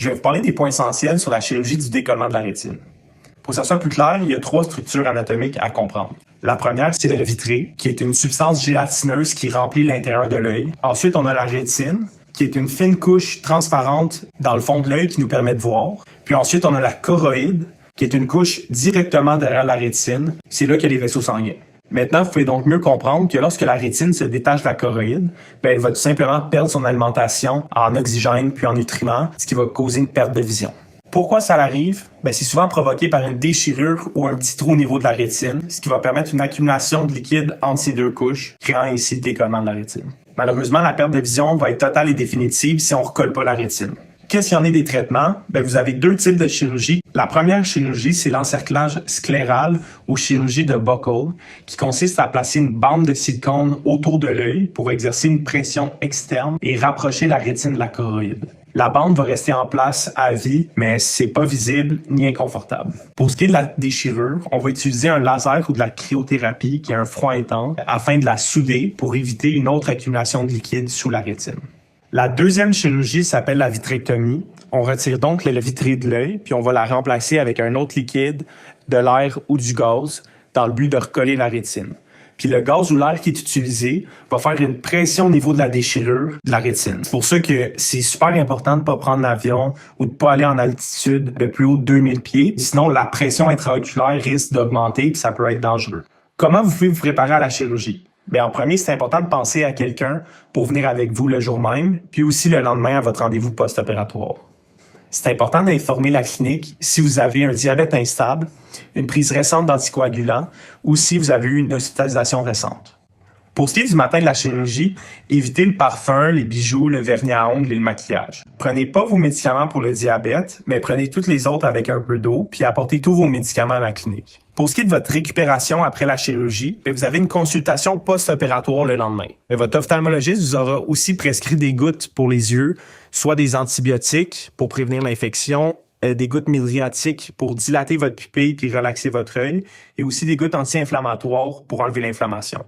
Je vais vous parler des points essentiels sur la chirurgie du décollement de la rétine. Pour que ça soit plus clair, il y a 3 structures anatomiques à comprendre. La première, c'est le vitré, qui est une substance gélatineuse qui remplit l'intérieur de l'œil. Ensuite, on a la rétine, qui est une fine couche transparente dans le fond de l'œil qui nous permet de voir. Puis ensuite, on a la choroïde, qui est une couche directement derrière la rétine. C'est là qu'il y a les vaisseaux sanguins. Maintenant, vous pouvez donc mieux comprendre que lorsque la rétine se détache de la choroïde, elle va tout simplement perdre son alimentation en oxygène puis en nutriments, ce qui va causer une perte de vision. Pourquoi ça arrive? C'est souvent provoqué par une déchirure ou un petit trou au niveau de la rétine, ce qui va permettre une accumulation de liquide entre ces 2 couches, créant ainsi le décollement de la rétine. Malheureusement, la perte de vision va être totale et définitive si on ne recolle pas la rétine. Qu'est-ce qu'il y en est des traitements? Vous avez 2 types de chirurgie. La première chirurgie, c'est l'encerclage scléral ou chirurgie de Buckle, qui consiste à placer une bande de silicone autour de l'œil pour exercer une pression externe et rapprocher la rétine de la choroïde. La bande va rester en place à vie, mais c'est pas visible ni inconfortable. Pour ce qui est de la déchirure, on va utiliser un laser ou de la cryothérapie, qui est un froid intense, afin de la souder pour éviter une autre accumulation de liquide sous la rétine. La deuxième chirurgie s'appelle la vitrectomie. On retire donc le vitré de l'œil, puis on va la remplacer avec un autre liquide, de l'air ou du gaz, dans le but de recoller la rétine. Puis le gaz ou l'air qui est utilisé va faire une pression au niveau de la déchirure de la rétine. C'est pour ça que c'est super important de ne pas prendre l'avion ou de ne pas aller en altitude de plus haut de 2000 pieds. Sinon, la pression intraoculaire risque d'augmenter et ça peut être dangereux. Comment vous pouvez vous préparer à la chirurgie? En premier, c'est important de penser à quelqu'un pour venir avec vous le jour même, puis aussi le lendemain à votre rendez-vous post-opératoire. C'est important d'informer la clinique si vous avez un diabète instable, une prise récente d'anticoagulants ou si vous avez eu une hospitalisation récente. Pour ce qui est du matin de la chirurgie, évitez le parfum, les bijoux, le vernis à ongles et le maquillage. Prenez pas vos médicaments pour le diabète, mais prenez toutes les autres avec un peu d'eau, puis apportez tous vos médicaments à la clinique. Pour ce qui est de votre récupération après la chirurgie, vous avez une consultation post-opératoire le lendemain. Votre ophtalmologiste vous aura aussi prescrit des gouttes pour les yeux, soit des antibiotiques pour prévenir l'infection, des gouttes mydriatiques pour dilater votre pupille puis relaxer votre œil, et aussi des gouttes anti-inflammatoires pour enlever l'inflammation.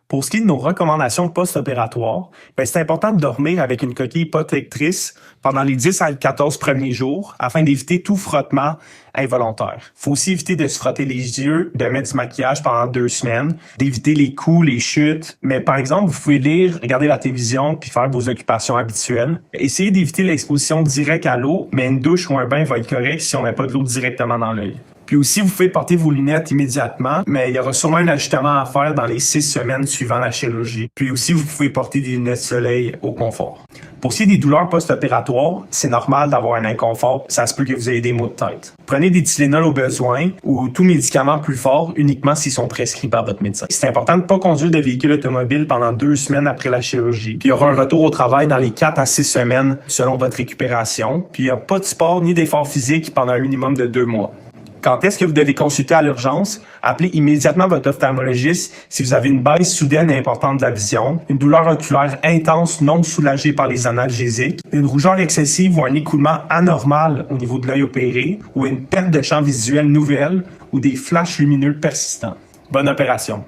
Pour ce qui est de nos recommandations post-opératoires, c'est important de dormir avec une coquille protectrice pendant les 10 à 14 premiers jours afin d'éviter tout frottement involontaire. Il faut aussi éviter de se frotter les yeux, de mettre du maquillage pendant 2 semaines, d'éviter les coups, les chutes. Mais par exemple, vous pouvez lire, regarder la télévision puis faire vos occupations habituelles. Essayez d'éviter l'exposition directe à l'eau, mais une douche ou un bain va être correct si on met pas de l'eau directement dans l'œil. Puis aussi, vous pouvez porter vos lunettes immédiatement, mais il y aura sûrement un ajustement à faire dans les 6 semaines suivant la chirurgie. Puis aussi, vous pouvez porter des lunettes de soleil au confort. Pour ce qui est des douleurs post-opératoires, c'est normal d'avoir un inconfort. Ça se peut que vous ayez des maux de tête. Prenez des Tylenol au besoin ou tout médicament plus fort uniquement s'ils sont prescrits par votre médecin. C'est important de ne pas conduire de véhicule automobile pendant 2 semaines après la chirurgie. Puis il y aura un retour au travail dans les 4 à 6 semaines selon votre récupération. Puis il n'y a pas de sport ni d'effort physique pendant un minimum de 2 mois. Quand est-ce que vous devez consulter à l'urgence? Appelez immédiatement votre ophtalmologiste si vous avez une baisse soudaine et importante de la vision, une douleur oculaire intense non soulagée par les analgésiques, une rougeur excessive ou un écoulement anormal au niveau de l'œil opéré, ou une perte de champ visuel nouvelle ou des flashs lumineux persistants. Bonne opération!